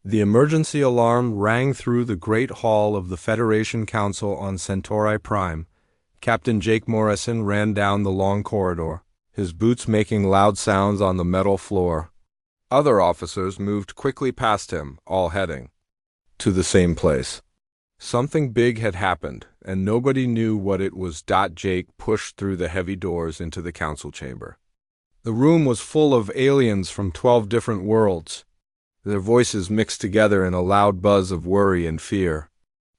The emergency alarm rang through the Great Hall of the Federation Council on Centauri Prime. Captain Jake Morrison ran down the long corridor, his boots making loud sounds on the metal floor. Other officers moved quickly past him, all heading to the same place. Something big had happened, and nobody knew what it was. Jake pushed through the heavy doors into the council chamber. The room was full of aliens from 12 different worlds. Their voices mixed together in a loud buzz of worry and fear.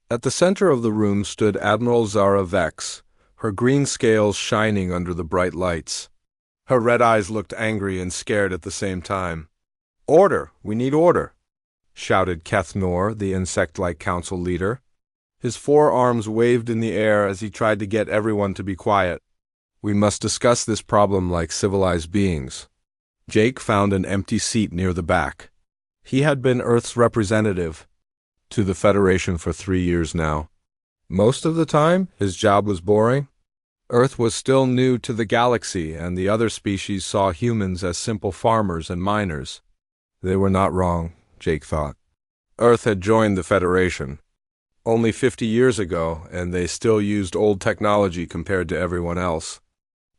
At the center of the room stood Admiral Zara Vex, her green scales shining under the bright lights. Her red eyes looked angry and scared at the same time. "Order! We need order!" shouted Kethnor, the insect-like council leader. His forearms waved in the air as he tried to get everyone to be quiet. "We must discuss this problem like civilized beings." Jake found an empty seat near the back. He had been Earth's representative to the Federation for 3 years now. Most of the time, his job was boring. Earth was still new to the galaxy, and the other species saw humans as simple farmers and miners. They were not wrong, Jake thought. Earth had joined the Federation only 50 years ago, and they still used old technology compared to everyone else.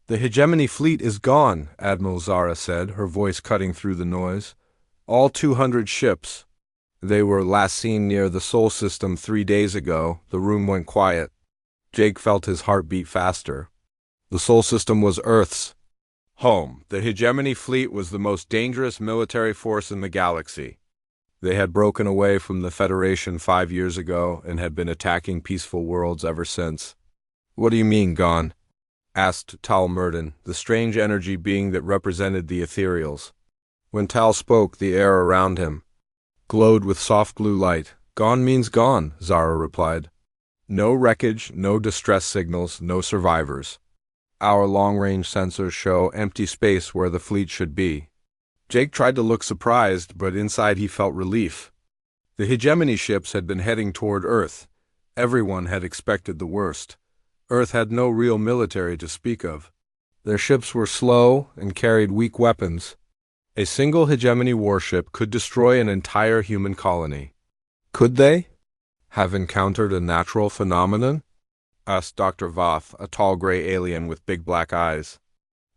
"The Hegemony fleet is gone," Admiral Zara said, her voice cutting through the noise. "All 200 ships. They were last seen near the Sol system 3 days ago." The room went quiet. Jake felt his heart beat faster. The Sol system was Earth's home. The Hegemony fleet was the most dangerous military force in the galaxy. They had broken away from the Federation 5 years ago and had been attacking peaceful worlds ever since. "What do you mean, gone?" asked Tal Murden, the strange energy being that represented the ethereals. When Tal spoke, the air around him glowed with soft blue light. "Gone means gone," Zara replied. "No wreckage, no distress signals, no survivors. Our long-range sensors show empty space where the fleet should be." Jake tried to look surprised, but inside he felt relief. The Hegemony ships had been heading toward Earth. Everyone had expected the worst. Earth had no real military to speak of. Their ships were slow and carried weak weapons. A single Hegemony warship could destroy an entire human colony. Could they have encountered a natural phenomenon? Asked Dr. Voth, a tall gray alien with big black eyes.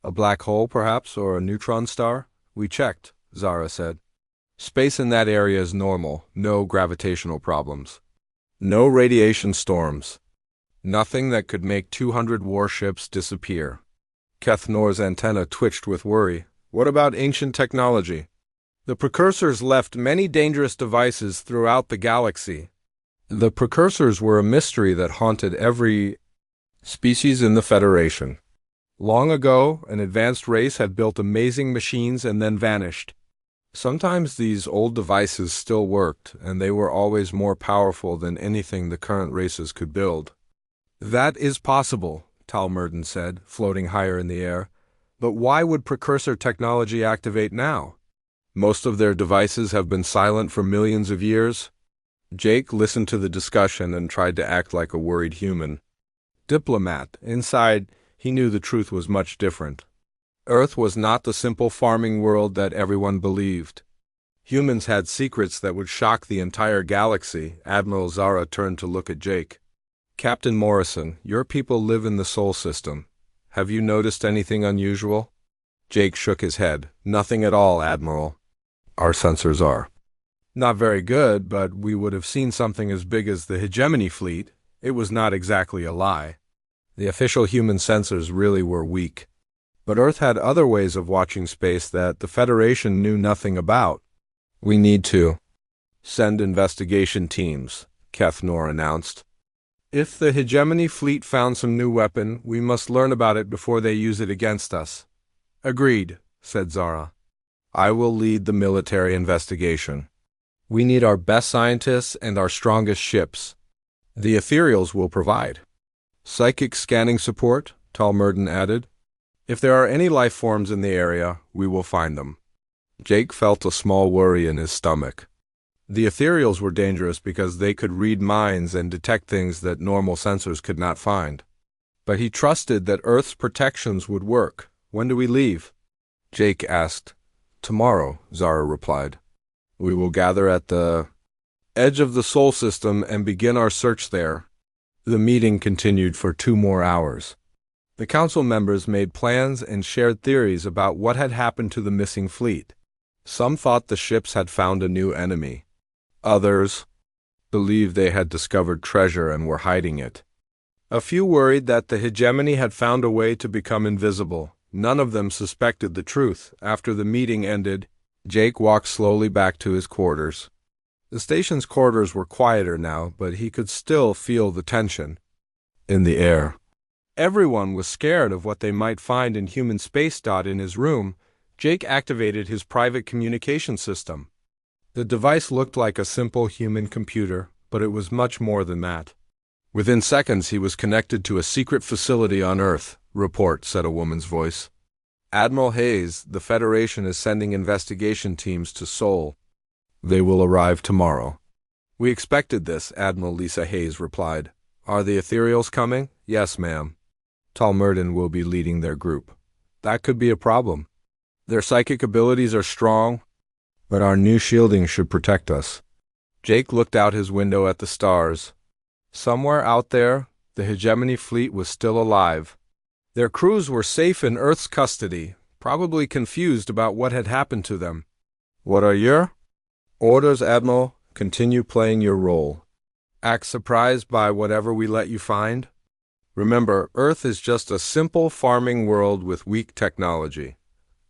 "A black hole, perhaps, or a neutron star?" "We checked," Zara said. "Space in that area is normal, no gravitational problems. No radiation storms. Nothing that could make 200 warships disappear." Kethnor's antenna twitched with worry. "What about ancient technology?" "The precursors left many dangerous devices throughout the galaxy." The precursors were a mystery that haunted every species in the Federation. Long ago, an advanced race had built amazing machines and then vanished. Sometimes these old devices still worked, and they were always more powerful than anything the current races could build. "That is possible," Tal Murden said, floating higher in the air. "But why would precursor technology activate now? Most of their devices have been silent for millions of years." Jake listened to the discussion and tried to act like a worried human. Diplomat, inside, he knew the truth was much different. Earth was not the simple farming world that everyone believed. Humans had secrets that would shock the entire galaxy. Admiral Zara turned to look at Jake. "Captain Morrison, your people live in the Sol system. Have you noticed anything unusual?" Jake shook his head. "Nothing at all, Admiral. Our sensors are not very good, but we would have seen something as big as the Hegemony fleet. It was not exactly a lie. The official human sensors really were weak. But Earth had other ways of watching space that the Federation knew nothing about." "We need to send investigation teams," Kethnor announced. "If the Hegemony fleet found some new weapon, we must learn about it before they use it against us." "Agreed," said Zara. "I will lead the military investigation. We need our best scientists and our strongest ships. The ethereals will provide psychic scanning support," Tal Murden added. "If there are any life forms in the area, we will find them." Jake felt a small worry in his stomach. The ethereals were dangerous because they could read minds and detect things that normal sensors could not find. But he trusted that Earth's protections would work. "When do we leave?" Jake asked. "Tomorrow," Zara replied. We will gather at the edge of the Sol system and begin our search there. The meeting continued for 2 more hours. The council members made plans and shared theories about what had happened to the missing fleet. Some thought the ships had found a new enemy. Others believed they had discovered treasure and were hiding it. A few worried that the hegemony had found a way to become invisible. None of them suspected the truth. After the meeting ended, Jake walked slowly back to his quarters. The station's corridors were quieter now, but he could still feel the tension in the air. Everyone was scared of what they might find in human space. In his room, Jake activated his private communication system. The device looked like a simple human computer, but it was much more than that. Within seconds, he was connected to a secret facility on Earth. "Report," said a woman's voice. "Admiral Hayes, the Federation is sending investigation teams to Sol. They will arrive tomorrow." "We expected this," Admiral Lisa Hayes replied. "Are the Ethereals coming?" "Yes, ma'am. Talmurden will be leading their group." "That could be a problem. Their psychic abilities are strong, but our new shielding should protect us." Jake looked out his window at the stars. Somewhere out there, the hegemony fleet was still alive. Their crews were safe in Earth's custody, probably confused about what had happened to them. "What are your orders, Admiral?" "Continue playing your role. Act surprised by whatever we let you find. Remember, Earth is just a simple farming world with weak technology."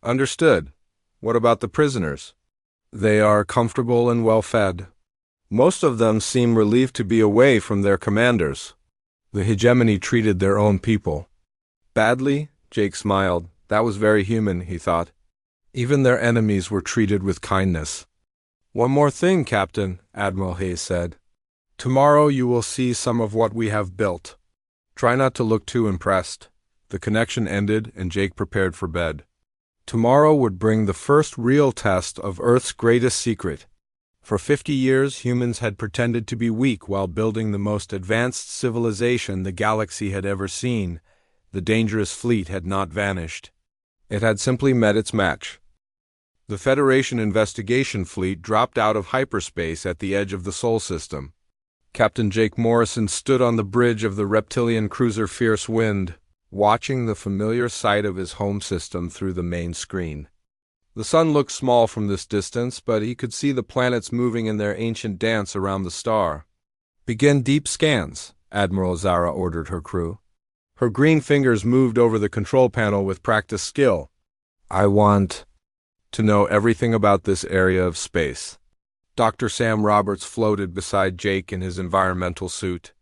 "Understood. What about the prisoners?" "They are comfortable and well-fed. Most of them seem relieved to be away from their commanders. The hegemony treated their own people badly." Jake smiled. That was very human, he thought. Even their enemies were treated with kindness. "One more thing, Captain," Admiral Hayes said. "Tomorrow you will see some of what we have built. Try not to look too impressed." The connection ended, and Jake prepared for bed. Tomorrow would bring the first real test of Earth's greatest secret. For 50 years, humans had pretended to be weak while building the most advanced civilization the galaxy had ever seen. The dangerous fleet had not vanished. It had simply met its match. The Federation investigation fleet dropped out of hyperspace at the edge of the Sol system. Captain Jake Morrison stood on the bridge of the reptilian cruiser Fierce Wind, watching the familiar sight of his home system through the main screen. The sun looked small from this distance, but he could see the planets moving in their ancient dance around the star. "Begin deep scans," Admiral Zara ordered her crew. Her green fingers moved over the control panel with practiced skill. "I want to know everything about this area of space." Dr. Sam Roberts floated beside Jake in his environmental suit.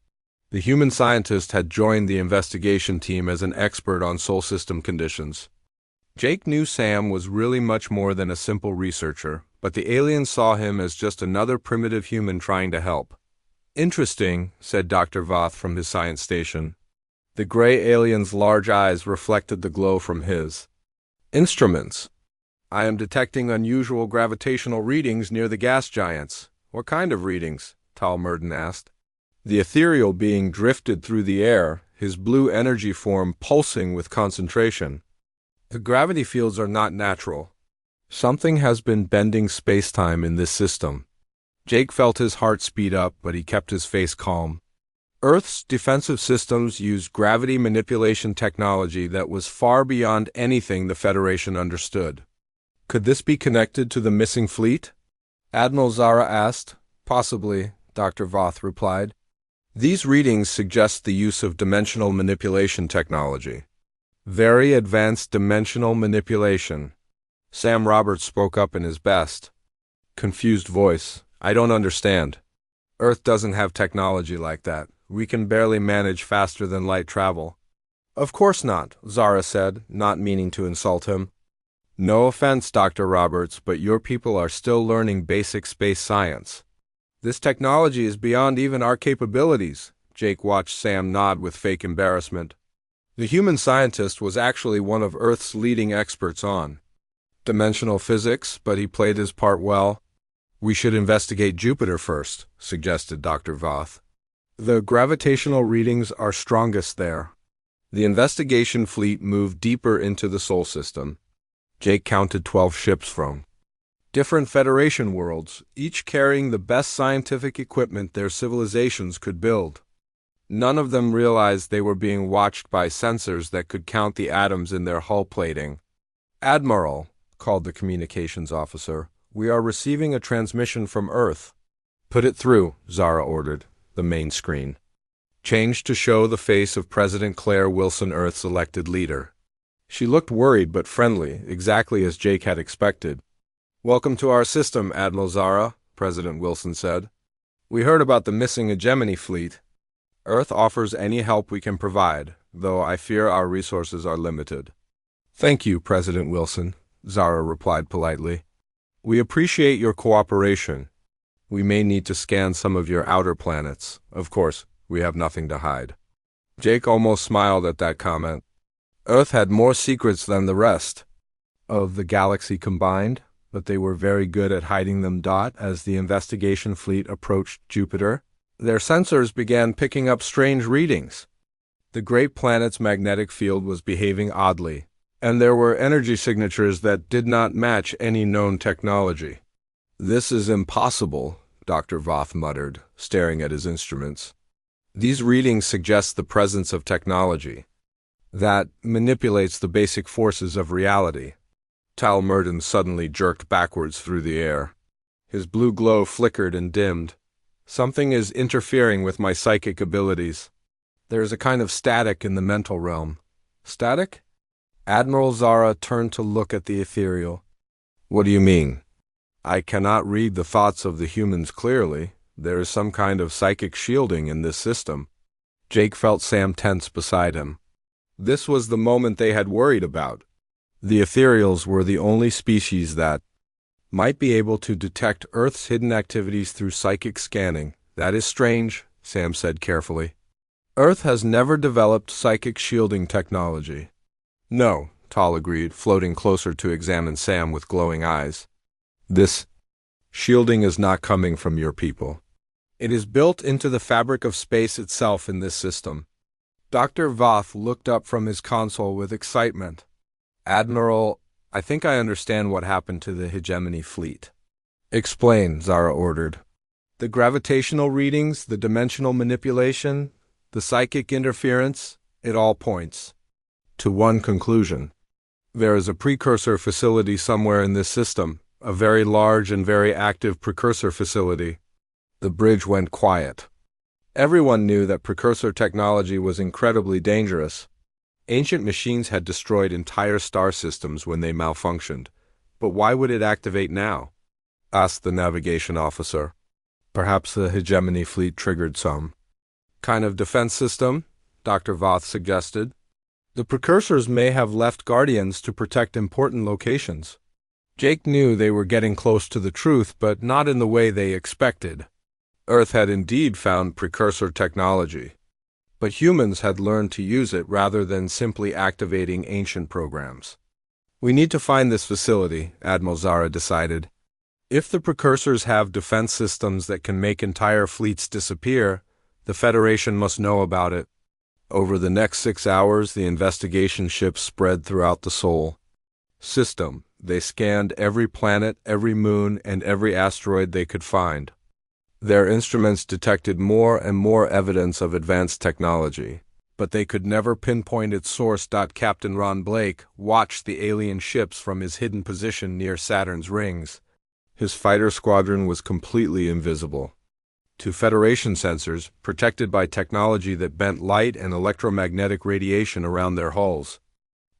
The human scientist had joined the investigation team as an expert on Sol system conditions. Jake knew Sam was really much more than a simple researcher, but the aliens saw him as just another primitive human trying to help. "Interesting," said Dr. Voth from his science station. The gray alien's large eyes reflected the glow from his. "Instruments. I am detecting unusual gravitational readings near the gas giants." "What kind of readings?" Talmurden asked. The ethereal being drifted through the air, his blue energy form pulsing with concentration. "The gravity fields are not natural. Something has been bending space-time in this system." Jake felt his heart speed up, but he kept his face calm. Earth's defensive systems used gravity manipulation technology that was far beyond anything the Federation understood. Could this be connected to the missing fleet? Admiral Zara asked. "Possibly," Dr. Voth replied. "These readings suggest the use of dimensional manipulation technology. Very advanced dimensional manipulation." Sam Roberts spoke up in his best, confused voice. "I don't understand. Earth doesn't have technology like that. We can barely manage faster than light travel." "Of course not," Zara said, not meaning to insult him. "No offense, Dr. Roberts, but your people are still learning basic space science. This technology is beyond even our capabilities." Jake watched Sam nod with fake embarrassment. The human scientist was actually one of Earth's leading experts on dimensional physics, but he played his part well. "We should investigate Jupiter first," suggested Dr. Voth. "The gravitational readings are strongest there." The investigation fleet moved deeper into the Sol system. Jake counted 12 ships from Different Federation worlds, each carrying the best scientific equipment their civilizations could build. None of them realized they were being watched by sensors that could count the atoms in their hull plating. "Admiral," called the communications officer, "we are receiving a transmission from Earth." "Put it through," Zara ordered, the main screen. Changed to show the face of President Claire Wilson, Earth's elected leader. She looked worried but friendly, exactly as Jake had expected. "Welcome to our system, Admiral Zara," President Wilson said. "We heard about the missing hegemony fleet. Earth offers any help we can provide, though I fear our resources are limited." "Thank you, President Wilson," Zara replied politely. "We appreciate your cooperation. We may need to scan some of your outer planets. Of course, we have nothing to hide." Jake almost smiled at that comment. Earth had more secrets than the rest of the galaxy combined, but they were very good at hiding them. As the investigation fleet approached Jupiter, their sensors began picking up strange readings. The great planet's magnetic field was behaving oddly, and there were energy signatures that did not match any known technology. "This is impossible," Dr. Voth muttered, staring at his instruments. "These readings suggest the presence of technology that manipulates the basic forces of reality." Tal Murden suddenly jerked backwards through the air. His blue glow flickered and dimmed. "Something is interfering with my psychic abilities. There is a kind of static in the mental realm." "Static?" Admiral Zara turned to look at the ethereal. "What do you mean?" "I cannot read the thoughts of the humans clearly. There is some kind of psychic shielding in this system." Jake felt Sam tense beside him. This was the moment they had worried about. The ethereals were the only species that might be able to detect Earth's hidden activities through psychic scanning. "That is strange," Sam said carefully. "Earth has never developed psychic shielding technology." "No," Tal agreed, floating closer to examine Sam with glowing eyes. "This shielding is not coming from your people. It is built into the fabric of space itself in this system." Dr. Voth looked up from his console with excitement. "Admiral, I think I understand what happened to the hegemony fleet." "Explain," Zara ordered. "The gravitational readings, the dimensional manipulation, the psychic interference, it all points to one conclusion. There is a precursor facility somewhere in this system, a very large and very active precursor facility." The bridge went quiet. Everyone knew that precursor technology was incredibly dangerous. Ancient machines had destroyed entire star systems when they malfunctioned. But why would it activate now? Asked the navigation officer. "Perhaps the hegemony fleet triggered some kind of defense system," Dr. Voth suggested. "The precursors may have left guardians to protect important locations." Jake knew they were getting close to the truth, but not in the way they expected. Earth had indeed found precursor technology, but humans had learned to use it rather than simply activating ancient programs. "We need to find this facility," Admiral Zara decided. "If the precursors have defense systems that can make entire fleets disappear, the Federation must know about it." Over the next 6 hours, the investigation ships spread throughout the Sol system. They scanned every planet, every moon, and every asteroid they could find. Their instruments detected more and more evidence of advanced technology, but they could never pinpoint its source. Captain Ron Blake watched the alien ships from his hidden position near Saturn's rings. His fighter squadron was completely invisible to Federation sensors, protected by technology that bent light and electromagnetic radiation around their hulls.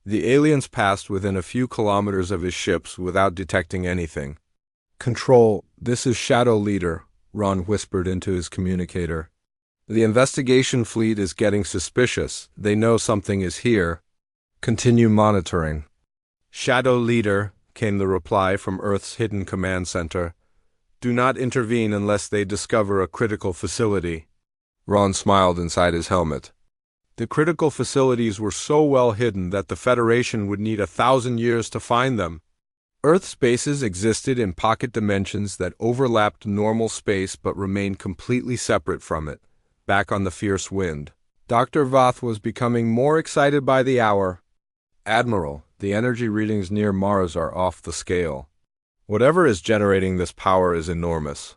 The aliens passed within a few kilometers of his ships without detecting anything. "Control, this is Shadow Leader," Ron whispered into his communicator. "The investigation fleet is getting suspicious. They know something is here. Continue monitoring." "Shadow Leader," came the reply from Earth's hidden command center. "Do not intervene unless they discover a critical facility." Ron smiled inside his helmet. The critical facilities were so well hidden that the Federation would need 1,000 years to find them. Earth's bases existed in pocket dimensions that overlapped normal space but remained completely separate from it, back on the fierce wind. Dr. Voth was becoming more excited by the hour. "Admiral, the energy readings near Mars are off the scale." Whatever is generating this power is enormous.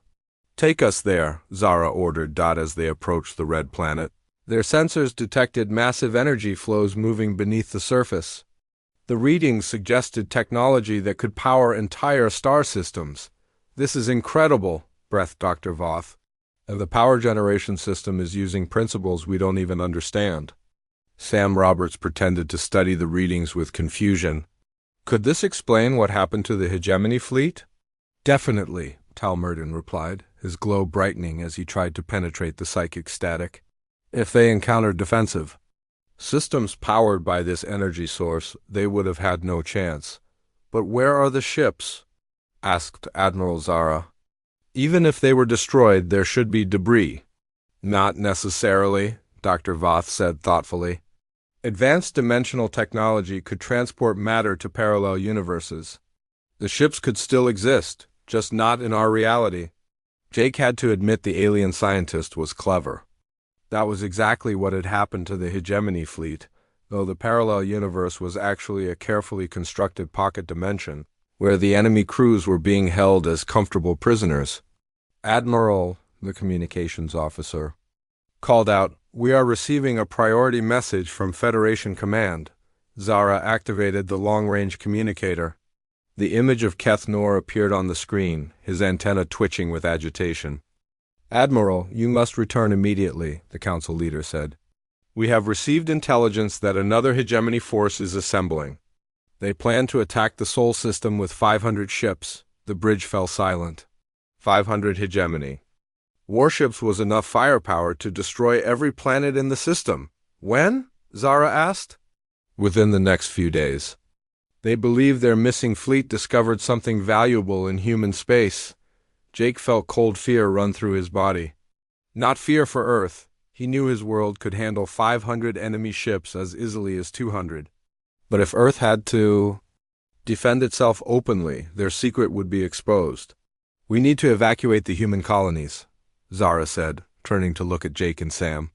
Take us there, Zara ordered Dot as they approached the red planet. Their sensors detected massive energy flows moving beneath the surface. The readings suggested technology that could power entire star systems. This is incredible, breathed Dr. Voth. And the power generation system is using principles we don't even understand. Sam Roberts pretended to study the readings with confusion. Could this explain what happened to the hegemony fleet? Definitely, Tal Murden replied, his glow brightening as he tried to penetrate the psychic static. If they encountered defensive systems powered by this energy source, they would have had no chance. But where are the ships? Asked Admiral Zara. Even if they were destroyed, there should be debris. Not necessarily, Dr. Voth said thoughtfully. Advanced dimensional technology could transport matter to parallel universes. The ships could still exist, just not in our reality. Jake had to admit the alien scientist was clever. That was exactly what had happened to the hegemony fleet, though the parallel universe was actually a carefully constructed pocket dimension, where the enemy crews were being held as comfortable prisoners. Admiral, the communications officer, called out, "We are receiving a priority message from Federation Command." Zara activated the long-range communicator. The image of Keth Nor appeared on the screen, his antenna twitching with agitation. "Admiral, you must return immediately," the council leader said. "We have received intelligence that another hegemony force is assembling. They plan to attack the Sol system with 500 ships." The bridge fell silent. 500 hegemony. Warships was enough firepower to destroy every planet in the system. When? Zara asked. Within the next few days. They believe their missing fleet discovered something valuable in human space. Jake felt cold fear run through his body. Not fear for Earth. He knew his world could handle 500 enemy ships as easily as 200. But if Earth had to defend itself openly, their secret would be exposed. "We need to evacuate the human colonies," Zara said, turning to look at Jake and Sam.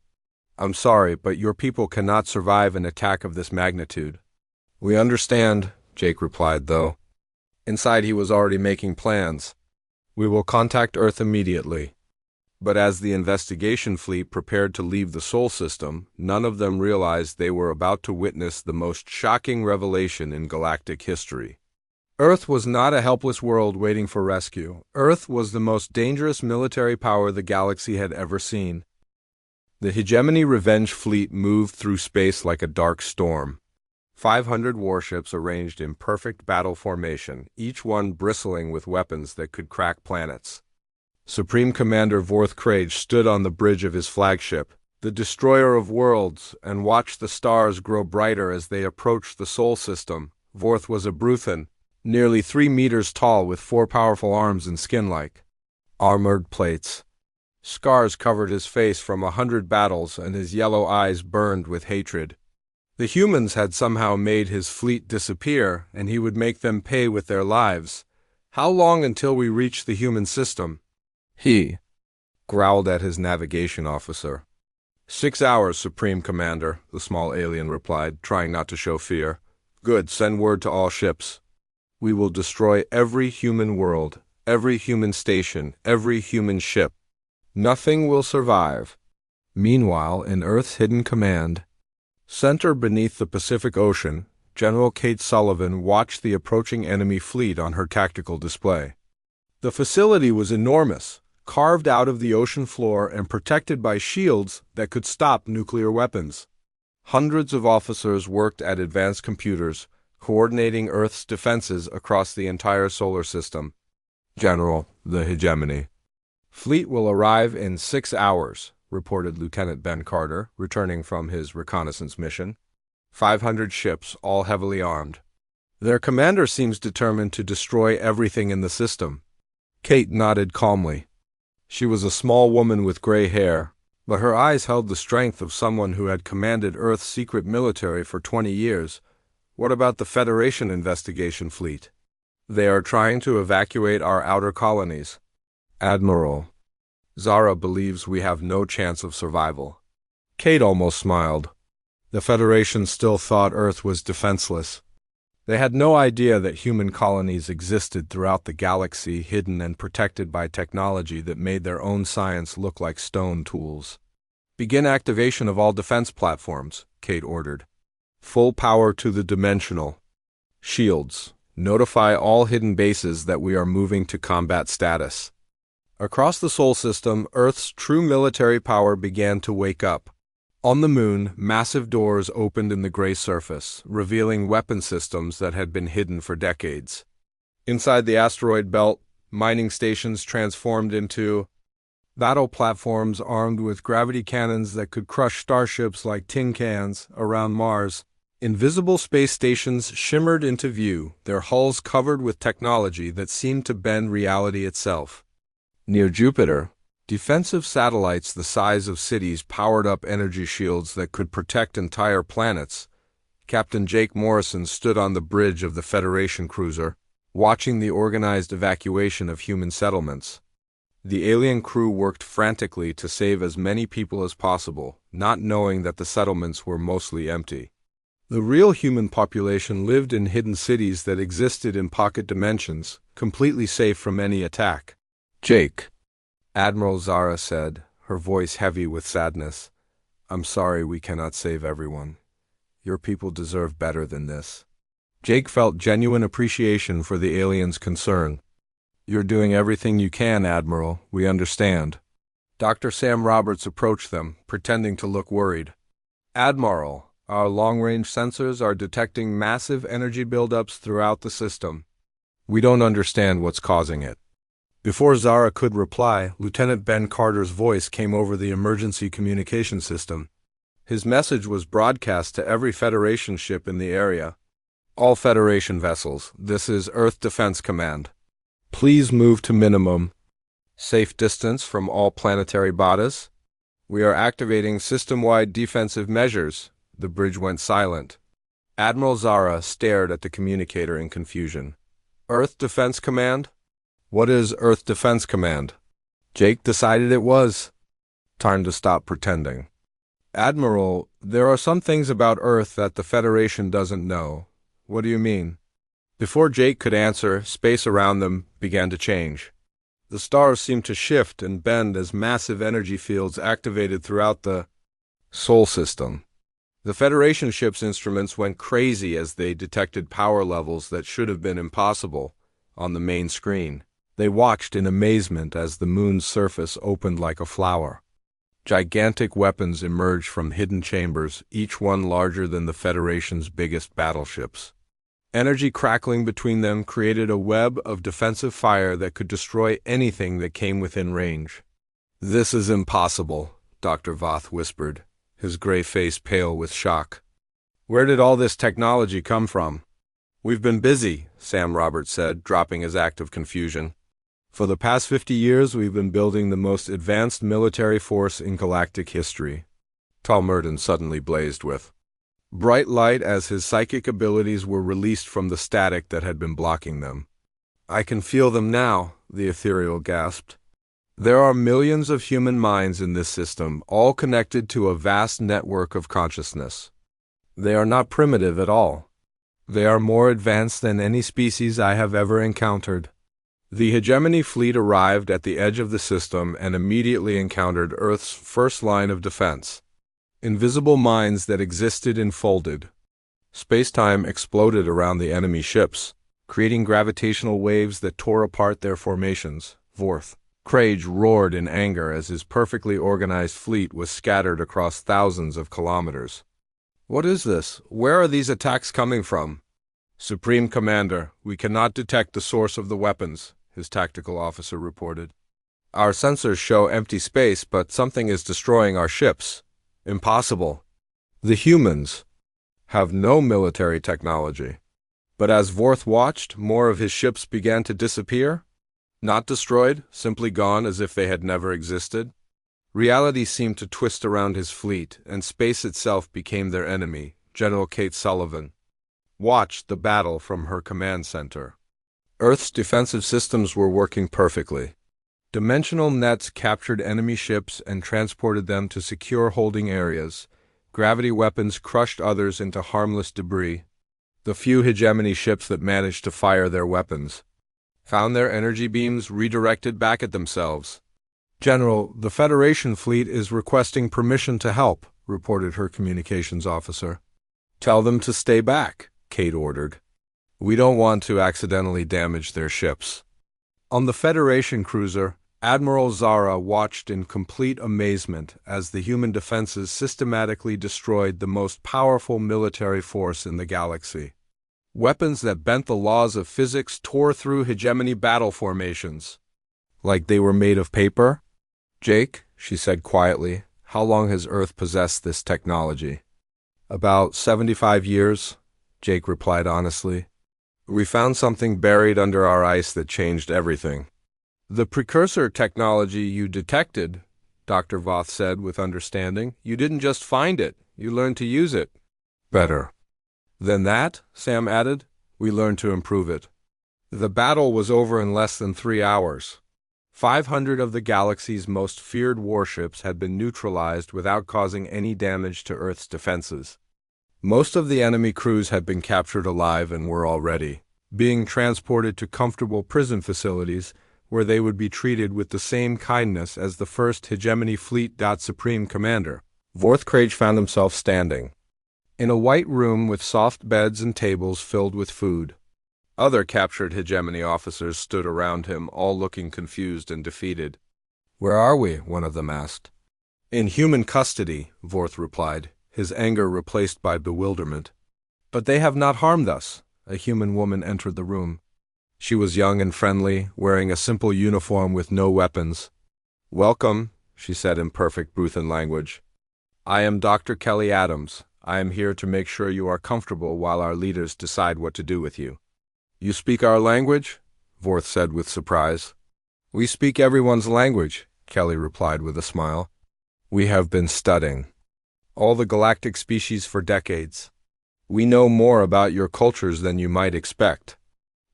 "I'm sorry, but your people cannot survive an attack of this magnitude." "We understand," Jake replied, though. Inside he was already making plans. "We will contact Earth immediately." But as the investigation fleet prepared to leave the Sol system, none of them realized they were about to witness the most shocking revelation in galactic history. Earth was not a helpless world waiting for rescue. Earth was the most dangerous military power the galaxy had ever seen. The Hegemony Revenge fleet moved through space like a dark storm. 500 warships arranged in perfect battle formation, each one bristling with weapons that could crack planets. Supreme Commander Vorth Krage stood on the bridge of his flagship, the Destroyer of Worlds, and watched the stars grow brighter as they approached the Sol system. Vorth was a Bruthan, nearly 3 meters tall with 4 powerful arms and skin-like armored plates. Scars covered his face from 100 battles, and his yellow eyes burned with hatred. The humans had somehow made his fleet disappear, and he would make them pay with their lives. "How long until we reach the human system?" He growled at his navigation officer. 6 hours, Supreme Commander, the small alien replied, trying not to show fear. "Good, send word to all ships. We will destroy every human world, every human station, every human ship. Nothing will survive." Meanwhile, in Earth's hidden command, center beneath the Pacific Ocean, General Kate Sullivan watched the approaching enemy fleet on her tactical display. The facility was enormous, carved out of the ocean floor and protected by shields that could stop nuclear weapons. Hundreds of officers worked at advanced computers, coordinating Earth's defenses across the entire solar system. "General, the Hegemony. Fleet will arrive in 6 hours, reported Lieutenant Ben Carter, returning from his reconnaissance mission. 500 ships, all heavily armed. Their commander seems determined to destroy everything in the system." Kate nodded calmly. She was a small woman with gray hair, but her eyes held the strength of someone who had commanded Earth's secret military for 20 years. "What about the Federation investigation fleet?" "They are trying to evacuate our outer colonies." "Admiral, Zara believes we have no chance of survival." Kate almost smiled. The Federation still thought Earth was defenseless. They had no idea that human colonies existed throughout the galaxy, hidden and protected by technology that made their own science look like stone tools. "Begin activation of all defense platforms," Kate ordered. "Full power to the dimensional shields. Notify all hidden bases that we are moving to combat status." Across the Sol system, Earth's true military power began to wake up. On the moon, massive doors opened in the gray surface, revealing weapon systems that had been hidden for decades. Inside the asteroid belt, mining stations transformed into battle platforms armed with gravity cannons that could crush starships like tin cans around Mars. Invisible space stations shimmered into view, their hulls covered with technology that seemed to bend reality itself. Near Jupiter, defensive satellites the size of cities powered up energy shields that could protect entire planets. Captain Jake Morrison stood on the bridge of the Federation cruiser, watching the organized evacuation of human settlements. The alien crew worked frantically to save as many people as possible, not knowing that the settlements were mostly empty. The real human population lived in hidden cities that existed in pocket dimensions, completely safe from any attack. "Jake," Admiral Zara said, her voice heavy with sadness, "I'm sorry we cannot save everyone. Your people deserve better than this." Jake felt genuine appreciation for the aliens' concern. "You're doing everything you can, Admiral. We understand." Dr. Sam Roberts approached them, pretending to look worried. "Admiral, our long-range sensors are detecting massive energy buildups throughout the system. We don't understand what's causing it." Before Zara could reply, Lieutenant Ben Carter's voice came over the emergency communication system. His message was broadcast to every Federation ship in the area. "All Federation vessels, this is Earth Defense Command. Please move to minimum safe distance from all planetary bodies. We are activating system-wide defensive measures." The bridge went silent. Admiral Zara stared at the communicator in confusion. "Earth Defense Command? What is Earth Defense Command?" Jake decided it was time to stop pretending. "Admiral, there are some things about Earth that the Federation doesn't know." "What do you mean?" Before Jake could answer, space around them began to change. The stars seemed to shift and bend as massive energy fields activated throughout the Sol system. The Federation ship's instruments went crazy as they detected power levels that should have been impossible on the main screen. They watched in amazement as the moon's surface opened like a flower. Gigantic weapons emerged from hidden chambers, each one larger than the Federation's biggest battleships. Energy crackling between them created a web of defensive fire that could destroy anything that came within range. "This is impossible," Dr. Voth whispered, his gray face pale with shock. "Where did all this technology come from?" "We've been busy," Sam Roberts said, dropping his act of confusion. "For the past 50 years, we've been building the most advanced military force in galactic history." Tal Murden suddenly blazed with bright light as his psychic abilities were released from the static that had been blocking them. "I can feel them now," the ethereal gasped. "There are millions of human minds in this system, all connected to a vast network of consciousness. They are not primitive at all. They are more advanced than any species I have ever encountered." The hegemony fleet arrived at the edge of the system and immediately encountered Earth's first line of defense. Invisible mines that existed enfolded. Space-time exploded around the enemy ships, creating gravitational waves that tore apart their formations. Vorth Krage roared in anger as his perfectly organized fleet was scattered across thousands of kilometers. "What is this? Where are these attacks coming from?" "Supreme Commander, we cannot detect the source of the weapons," his tactical officer reported. "Our sensors show empty space, but something is destroying our ships." "Impossible. The humans have no military technology." But as Vorth watched, more of his ships began to disappear. Not destroyed, simply gone as if they had never existed. Reality seemed to twist around his fleet, and space itself became their enemy. General Kate Sullivan watched the battle from her command center. Earth's defensive systems were working perfectly. Dimensional nets captured enemy ships and transported them to secure holding areas. Gravity weapons crushed others into harmless debris. The few hegemony ships that managed to fire their weapons found their energy beams redirected back at themselves. "General, the Federation fleet is requesting permission to help," reported her communications officer. "Tell them to stay back," Kate ordered. "We don't want to accidentally damage their ships." On the Federation cruiser, Admiral Zara watched in complete amazement as the human defenses systematically destroyed the most powerful military force in the galaxy. Weapons that bent the laws of physics tore through hegemony battle formations. "Like they were made of paper?" "Jake," she said quietly, "how long has Earth possessed this technology?" "About 75 years," Jake replied honestly. "We found something buried under our ice that changed everything." "The precursor technology you detected," Dr. Voth said with understanding. "You didn't just find it, you learned to use it." "Better than that," Sam added. "We learned to improve it." The battle was over in less than 3 hours. 500 of the galaxy's most feared warships had been neutralized without causing any damage to Earth's defenses. Most of the enemy crews had been captured alive and were already being transported to comfortable prison facilities where they would be treated with the same kindness as the first hegemony fleet. Supreme Commander Vorthkrage found himself standing in a white room with soft beds and tables filled with food. Other captured hegemony officers stood around him, all looking confused and defeated. "Where are we?" one of them asked. "In human custody," Vorth replied, his anger replaced by bewilderment. "But they have not harmed us." A human woman entered the room. She was young and friendly, wearing a simple uniform with no weapons. "Welcome," she said in perfect Bruthan language. "I am Dr. Kelly Adams. I am here to make sure you are comfortable while our leaders decide what to do with you." "You speak our language?" Vorth said with surprise. "We speak everyone's language," Kelly replied with a smile. "We have been studying all the galactic species for decades. We know more about your cultures than you might expect."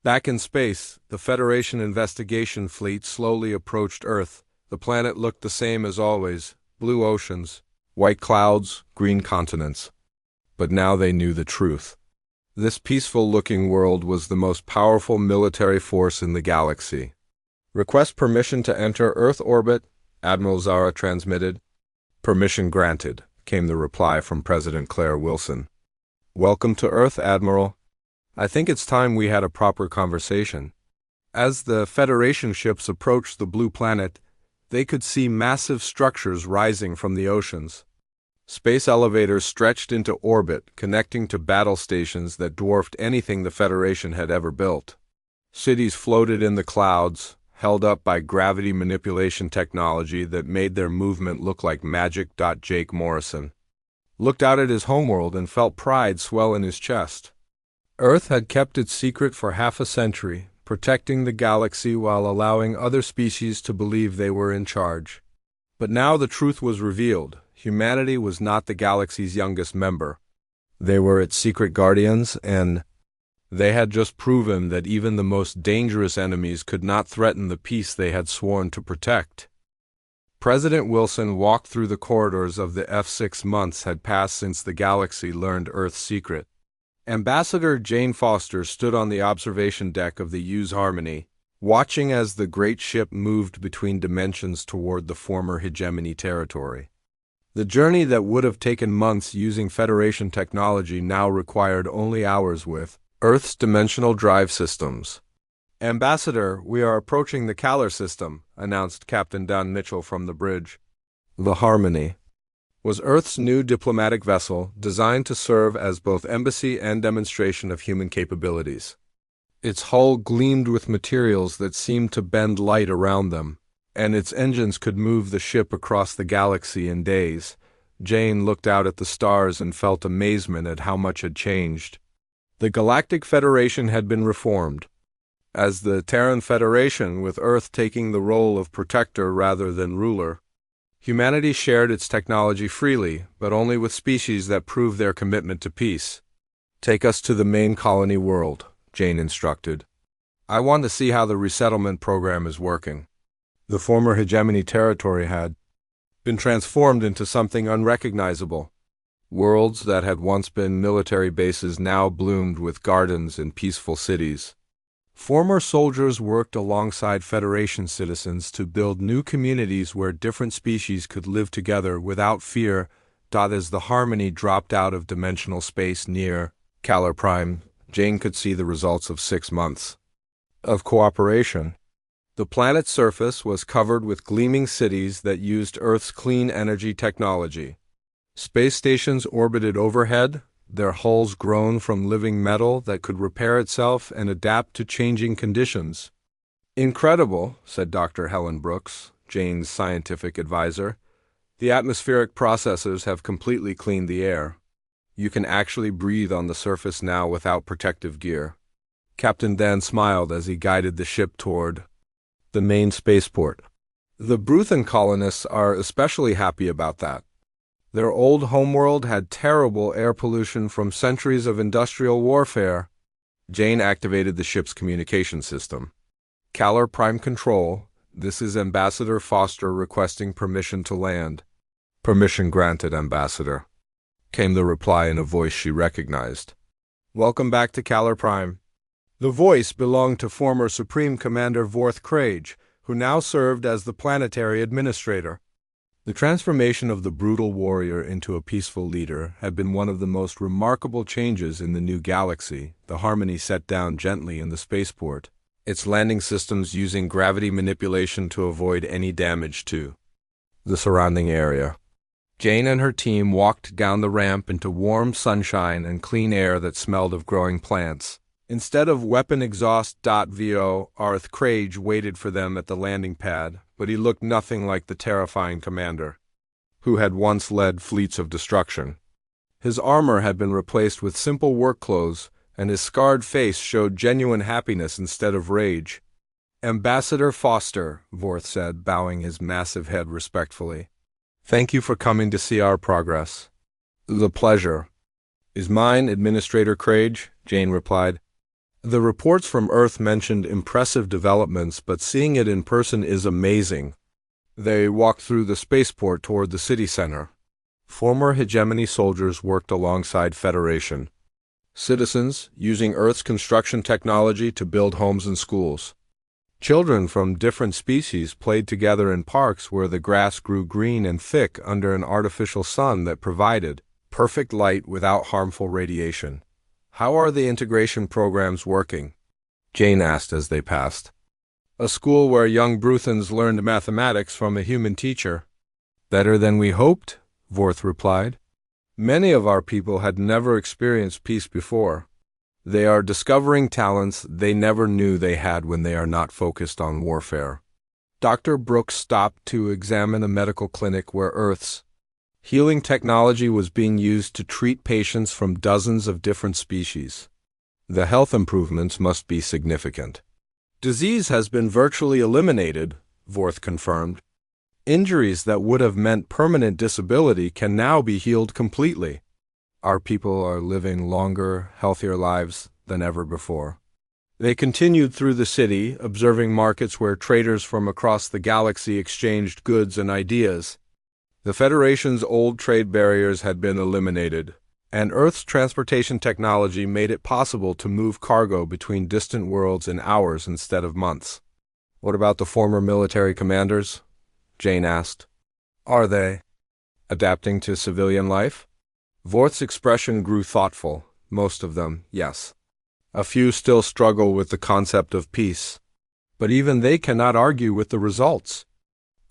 Back in space, the Federation investigation fleet slowly approached Earth. The planet looked the same as always: blue oceans, white clouds, green continents. But now they knew the truth. This peaceful-looking world was the most powerful military force in the galaxy. "Request permission to enter Earth orbit," Admiral Zara transmitted. "Permission granted," came the reply from President Claire Wilson. "Welcome to Earth, Admiral. I think it's time we had a proper conversation." As the Federation ships approached the blue planet, they could see massive structures rising from the oceans. Space elevators stretched into orbit, connecting to battle stations that dwarfed anything the Federation had ever built. Cities floated in the clouds, held up by gravity manipulation technology that made their movement look like magic. Jake Morrison looked out at his homeworld and felt pride swell in his chest. Earth had kept its secret for half a century, protecting the galaxy while allowing other species to believe they were in charge. But now the truth was revealed. Humanity was not the galaxy's youngest member. They were its secret guardians, and they had just proven that even the most dangerous enemies could not threaten the peace they had sworn to protect. President Wilson walked through the corridors of the F6 months had passed since the galaxy learned Earth's secret. Ambassador Jane Foster stood on the observation deck of the Hughes Harmony, watching as the great ship moved between dimensions toward the former hegemony territory. The journey that would have taken months using Federation technology now required only hours with Earth's dimensional drive systems. "Ambassador, we are approaching the Kalar system," announced Captain Don Mitchell from the bridge. The Harmony was Earth's new diplomatic vessel, designed to serve as both embassy and demonstration of human capabilities. Its hull gleamed with materials that seemed to bend light around them, and its engines could move the ship across the galaxy in days. Jane looked out at the stars and felt amazement at how much had changed. The Galactic Federation had been reformed as the Terran Federation, with Earth taking the role of protector rather than ruler. Humanity shared its technology freely, but only with species that proved their commitment to peace. "Take us to the main colony world," Jane instructed. "I want to see how the resettlement program is working." The former hegemony territory had been transformed into something unrecognizable. Worlds that had once been military bases now bloomed with gardens and peaceful cities. Former soldiers worked alongside Federation citizens to build new communities where different species could live together without fear. As the harmony dropped out of dimensional space near Calor Prime, Jane could see the results of 6 months of cooperation. The planet's surface was covered with gleaming cities that used Earth's clean energy technology. Space stations orbited overhead, their hulls grown from living metal that could repair itself and adapt to changing conditions. "Incredible," said Dr. Helen Brooks, Jane's scientific advisor. "The atmospheric processes have completely cleaned the air. You can actually breathe on the surface now without protective gear." Captain Dan smiled as he guided the ship toward the main spaceport. "The Bruthan colonists are especially happy about that. Their old homeworld had terrible air pollution from centuries of industrial warfare." Jane activated the ship's communication system. "Calor Prime Control, this is Ambassador Foster requesting permission to land." "Permission granted, Ambassador," came the reply in a voice she recognized. "Welcome back to Calor Prime." The voice belonged to former Supreme Commander Vorth Krage, who now served as the planetary administrator. The transformation of the brutal warrior into a peaceful leader had been one of the most remarkable changes in the new galaxy. The Harmony set down gently in the spaceport, its landing systems using gravity manipulation to avoid any damage to the surrounding area. Jane and her team walked down the ramp into warm sunshine and clean air that smelled of growing plants. Instead of weapon exhaust. Vo. Arth Krage waited for them at the landing pad, but he looked nothing like the terrifying commander who had once led fleets of destruction. His armor had been replaced with simple work clothes, and his scarred face showed genuine happiness instead of rage. "Ambassador Foster," Vorth said, bowing his massive head respectfully. "Thank you for coming to see our progress." "The pleasure is mine, Administrator Krage," Jane replied. "The reports from Earth mentioned impressive developments, but seeing it in person is amazing." They walked through the spaceport toward the city center. Former hegemony soldiers worked alongside Federation citizens, using Earth's construction technology to build homes and schools. Children from different species played together in parks where the grass grew green and thick under an artificial sun that provided perfect light without harmful radiation. "How are the integration programs working?" Jane asked as they passed. "A school where young Bruthans learned mathematics from a human teacher." "Better than we hoped," Vorth replied. "Many of our people had never experienced peace before. They are discovering talents they never knew they had when they are not focused on warfare." Dr. Brooks stopped to examine a medical clinic where Earth's healing technology was being used to treat patients from dozens of different species. "The health improvements must be significant." "Disease has been virtually eliminated," Vorth confirmed. "Injuries that would have meant permanent disability can now be healed completely. Our people are living longer, healthier lives than ever before." They continued through the city, observing markets where traders from across the galaxy exchanged goods and ideas. The Federation's old trade barriers had been eliminated, and Earth's transportation technology made it possible to move cargo between distant worlds in hours instead of months. "What about the former military commanders?" Jane asked. "Are they adapting to civilian life?" Vorth's expression grew thoughtful. "Most of them, yes. A few still struggle with the concept of peace. But even they cannot argue with the results.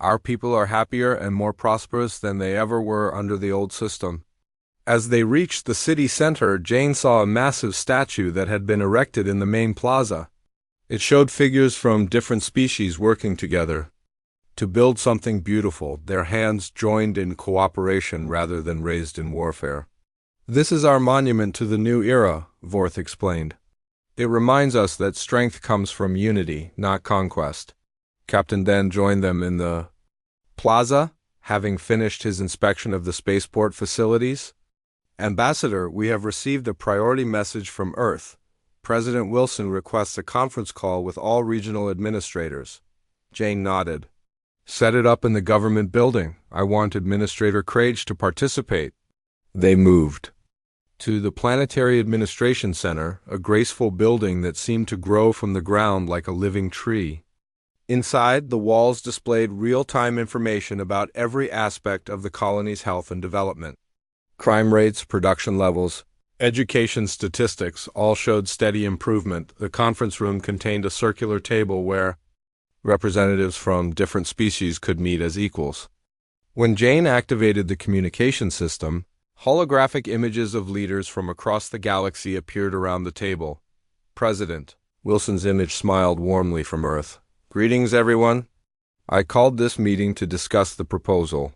Our people are happier and more prosperous than they ever were under the old system." As they reached the city center, Jane saw a massive statue that had been erected in the main plaza. It showed figures from different species working together to build something beautiful, their hands joined in cooperation rather than raised in warfare. "This is our monument to the new era," Vorth explained. "It reminds us that strength comes from unity, not conquest." Captain Dan joined them in the plaza, having finished his inspection of the spaceport facilities. "Ambassador, we have received a priority message from Earth. President Wilson requests a conference call with all regional administrators." Jane nodded. "Set it up in the government building. I want Administrator Krage to participate." They moved to the Planetary Administration Center, a graceful building that seemed to grow from the ground like a living tree. Inside, the walls displayed real-time information about every aspect of the colony's health and development. Crime rates, production levels, education statistics all showed steady improvement. The conference room contained a circular table where representatives from different species could meet as equals. When Jane activated the communication system, holographic images of leaders from across the galaxy appeared around the table. President Wilson's image smiled warmly from Earth. "Greetings, everyone. I called this meeting to discuss the proposal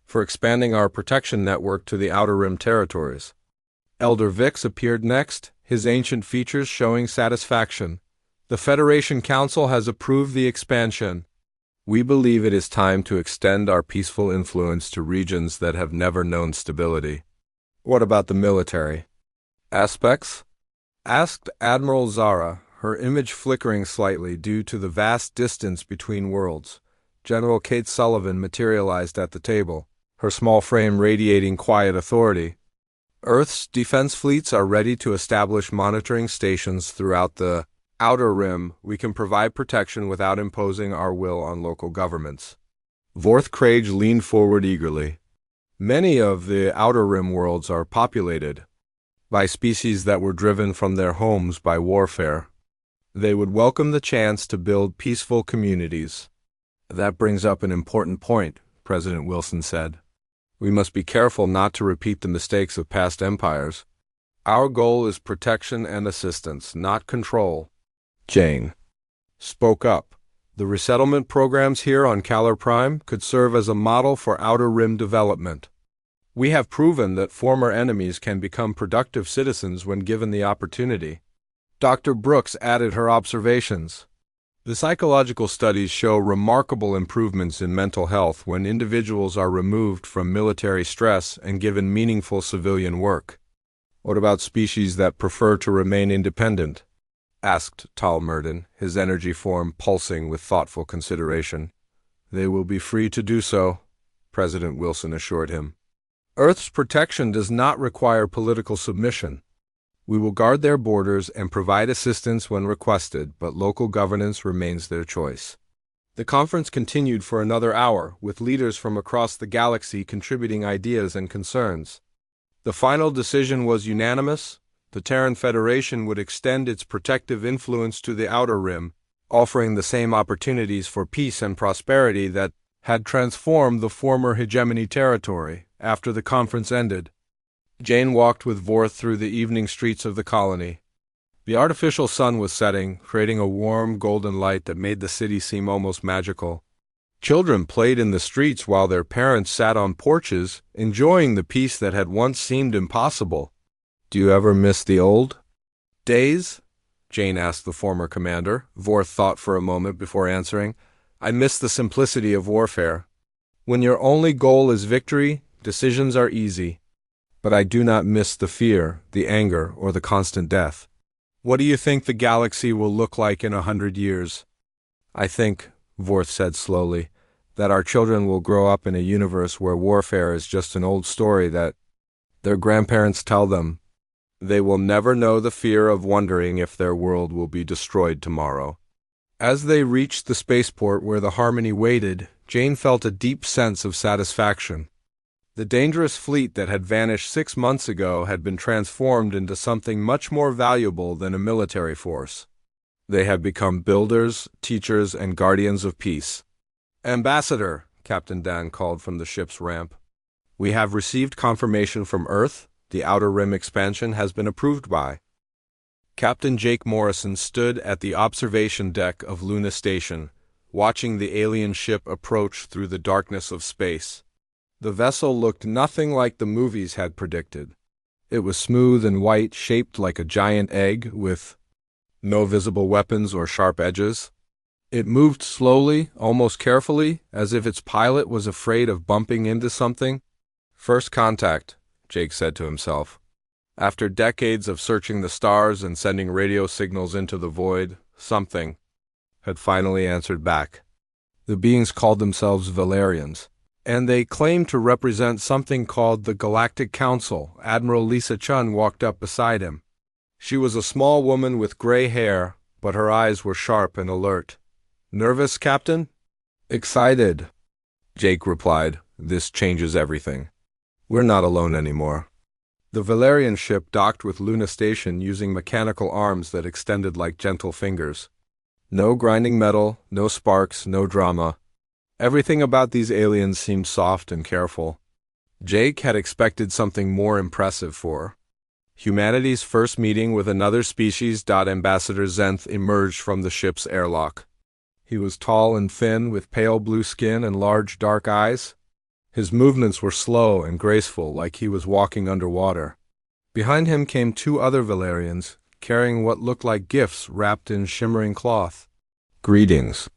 for expanding our protection network to the Outer Rim territories." Elder Vix appeared next, his ancient features showing satisfaction. "The Federation Council has approved the expansion. We believe it is time to extend our peaceful influence to regions that have never known stability." "What about the military aspects?" asked Admiral Zara, her image flickering slightly due to the vast distance between worlds. General Kate Sullivan materialized at the table, her small frame radiating quiet authority. "Earth's defense fleets are ready to establish monitoring stations throughout the Outer Rim. We can provide protection without imposing our will on local governments." Vorth Crage leaned forward eagerly. "Many of the Outer Rim worlds are populated by species that were driven from their homes by warfare. They would welcome the chance to build peaceful communities." "That brings up an important point," President Wilson said. "We must be careful not to repeat the mistakes of past empires. Our goal is protection and assistance, not control." Jane spoke up. "The resettlement programs here on Kalar Prime could serve as a model for Outer Rim development. We have proven that former enemies can become productive citizens when given the opportunity." Dr. Brooks added her observations. "The psychological studies show remarkable improvements in mental health when individuals are removed from military stress and given meaningful civilian work." "What about species that prefer to remain independent?" asked Tal Murden, his energy form pulsing with thoughtful consideration. "They will be free to do so," President Wilson assured him. "Earth's protection does not require political submission. We will guard their borders and provide assistance when requested, but local governance remains their choice." The conference continued for another hour, with leaders from across the galaxy contributing ideas and concerns. The final decision was unanimous. The Terran Federation would extend its protective influence to the Outer Rim, offering the same opportunities for peace and prosperity that had transformed the former hegemony territory. After the conference ended, Jane walked with Vorth through the evening streets of the colony. The artificial sun was setting, creating a warm, golden light that made the city seem almost magical. Children played in the streets while their parents sat on porches, enjoying the peace that had once seemed impossible. "Do you ever miss the old days?" Jane asked the former commander. Vorth thought for a moment before answering. "I miss the simplicity of warfare. When your only goal is victory, decisions are easy. But I do not miss the fear, the anger, or the constant death." "What do you think the galaxy will look like in 100 years? "I think," Vorth said slowly, "that our children will grow up in a universe where warfare is just an old story that their grandparents tell them. They will never know the fear of wondering if their world will be destroyed tomorrow." As they reached the spaceport where the Harmony waited, Jane felt a deep sense of satisfaction. The dangerous fleet that had vanished 6 months ago had been transformed into something much more valuable than a military force. They had become builders, teachers, and guardians of peace. "Ambassador," Captain Dan called from the ship's ramp, "we have received confirmation from Earth. The Outer Rim expansion has been approved by." Captain Jake Morrison stood at the observation deck of Luna Station, watching the alien ship approach through the darkness of space. The vessel looked nothing like the movies had predicted. It was smooth and white, shaped like a giant egg, with no visible weapons or sharp edges. It moved slowly, almost carefully, as if its pilot was afraid of bumping into something. "First contact," Jake said to himself. After decades of searching the stars and sending radio signals into the void, something had finally answered back. The beings called themselves Valerians. and they claim to represent something called the Galactic Council. Admiral Lisa Chun walked up beside him. She was a small woman with gray hair, but her eyes were sharp and alert. "Nervous, Captain?" "Excited," Jake replied. "This changes everything. We're not alone anymore." The Valerian ship docked with Luna Station using mechanical arms that extended like gentle fingers. No grinding metal, no sparks, no drama. Everything about these aliens seemed soft and careful. Jake had expected something more impressive for humanity's first meeting with another species. Ambassador Zenth emerged from the ship's airlock. He was tall and thin, with pale blue skin and large dark eyes. His movements were slow and graceful, like he was walking underwater. Behind him came two other Valerians, carrying what looked like gifts wrapped in shimmering cloth. "Greetings,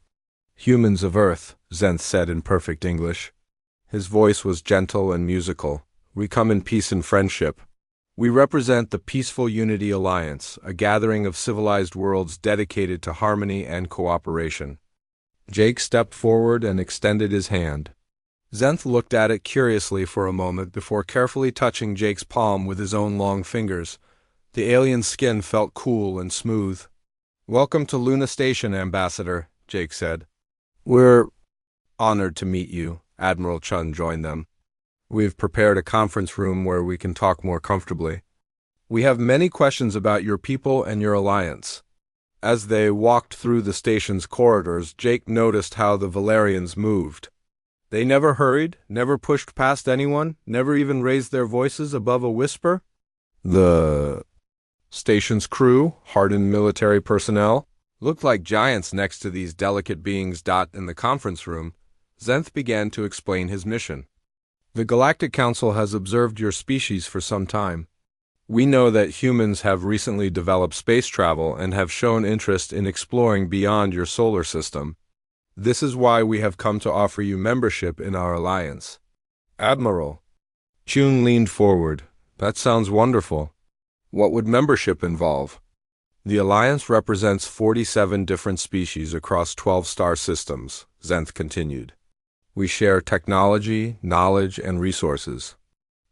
humans of Earth," Zenth said in perfect English. His voice was gentle and musical. "We come in peace and friendship. We represent the Peaceful Unity Alliance, a gathering of civilized worlds dedicated to harmony and cooperation." Jake stepped forward and extended his hand. Zenth looked at it curiously for a moment before carefully touching Jake's palm with his own long fingers. The alien's skin felt cool and smooth. "Welcome to Luna Station, Ambassador," Jake said. "We're honored to meet you," Admiral Chun joined them. "We've prepared a conference room where we can talk more comfortably. We have many questions about your people and your alliance." As they walked through the station's corridors, Jake noticed how the Valerians moved. They never hurried, never pushed past anyone, never even raised their voices above a whisper. The station's crew, hardened military personnel, looked like giants next to these delicate beings. In the conference room, Zenth began to explain his mission. "The Galactic Council has observed your species for some time. We know that humans have recently developed space travel and have shown interest in exploring beyond your solar system. This is why we have come to offer you membership in our alliance." "Admiral." Chun leaned forward. "That sounds wonderful. What would membership involve?" "The alliance represents 47 different species across 12 star systems," Zenth continued. "We share technology, knowledge, and resources.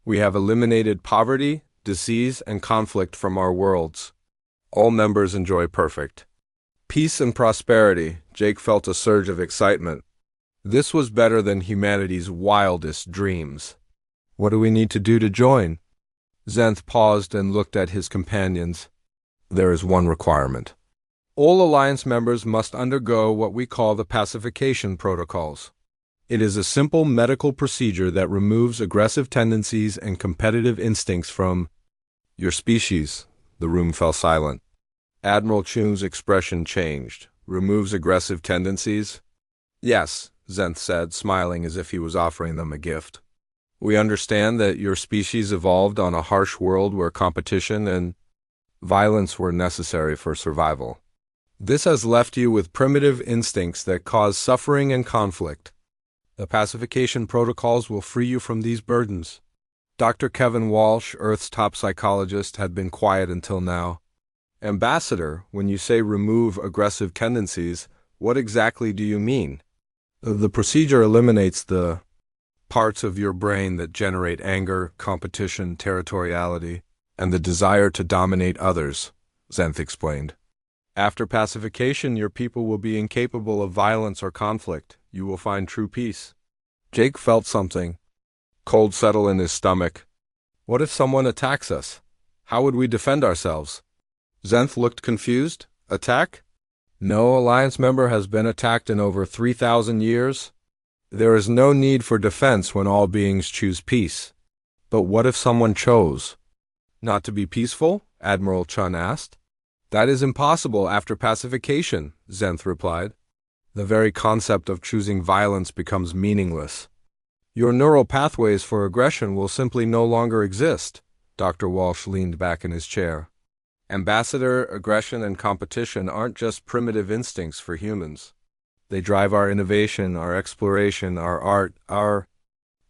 We have eliminated poverty, disease, and conflict from our worlds. All members enjoy perfect peace and prosperity." Jake felt a surge of excitement. This was better than humanity's wildest dreams. "What do we need to do to join?" Zenth paused and looked at his companions. "There is one requirement. All Alliance members must undergo what we call the pacification protocols. It is a simple medical procedure that removes aggressive tendencies and competitive instincts from your species." The room fell silent. Admiral Chun's expression changed. "Removes aggressive tendencies?" "Yes," Zenth said, smiling as if he was offering them a gift. "We understand that your species evolved on a harsh world where competition and violence were necessary for survival. This has left you with primitive instincts that cause suffering and conflict. The pacification protocols will free you from these burdens." Dr. Kevin Walsh, Earth's top psychologist, had been quiet until now. "Ambassador, when you say remove aggressive tendencies, what exactly do you mean?" "The procedure eliminates the parts of your brain that generate anger, competition, territoriality, and the desire to dominate others," Zenth explained. "After pacification, your people will be incapable of violence or conflict. You will find true peace." Jake felt something cold settle in his stomach. "What if someone attacks us? How would we defend ourselves?" Zenth looked confused. "Attack? No Alliance member has been attacked in over 3,000 years. There is no need for defense when all beings choose peace. But what if someone chose not to be peaceful?" Admiral Chun asked. "That is impossible after pacification," Zenth replied. "The very concept of choosing violence becomes meaningless. Your neural pathways for aggression will simply no longer exist." Dr. Walsh leaned back in his chair. "Ambassador, aggression and competition aren't just primitive instincts for humans. They drive our innovation, our exploration, our art, our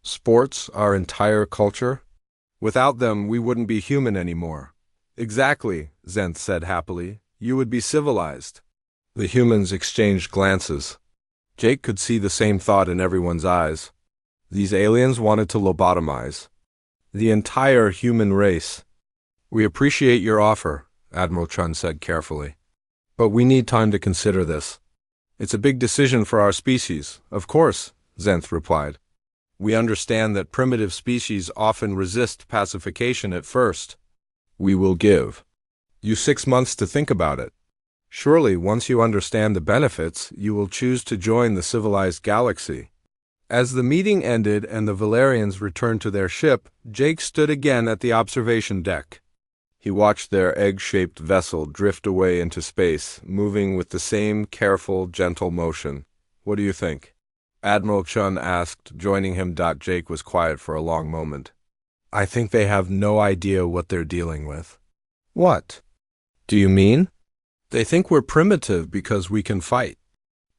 sports, our entire culture. Without them, we wouldn't be human anymore." "Exactly," Zenth said happily. "You would be civilized." The humans exchanged glances. Jake could see the same thought in everyone's eyes. These aliens wanted to lobotomize the entire human race. We appreciate your offer, Admiral Chun said carefully. But we need time to consider this. It's a big decision for our species. Of course, Zenth replied. We understand that primitive species often resist pacification at first. We will give you 6 months to think about it. Surely, once you understand the benefits, you will choose to join the civilized galaxy. As the meeting ended and the Valerians returned to their ship, Jake stood again at the observation deck. He watched their egg-shaped vessel drift away into space, moving with the same careful, gentle motion. What do you think? Admiral Chun asked, joining him. Jake was quiet for a long moment. I think they have no idea what they're dealing with. What do you mean? They think we're primitive because we can fight.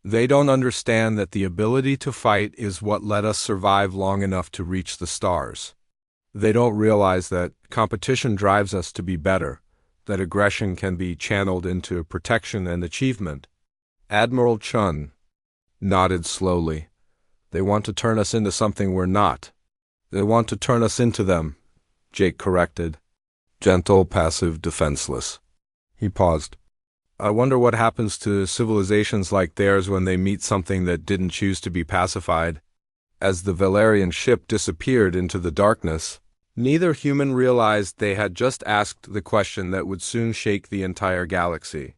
They don't understand that the ability to fight is what let us survive long enough to reach the stars. They don't realize that competition drives us to be better, that aggression can be channeled into protection and achievement. Admiral Chun nodded slowly. They want to turn us into something we're not. They want to turn us into them, Jake corrected. Gentle, passive, defenseless. He paused. I wonder what happens to civilizations like theirs when they meet something that didn't choose to be pacified. As the Valerian ship disappeared into the darkness, neither human realized they had just asked the question that would soon shake the entire galaxy.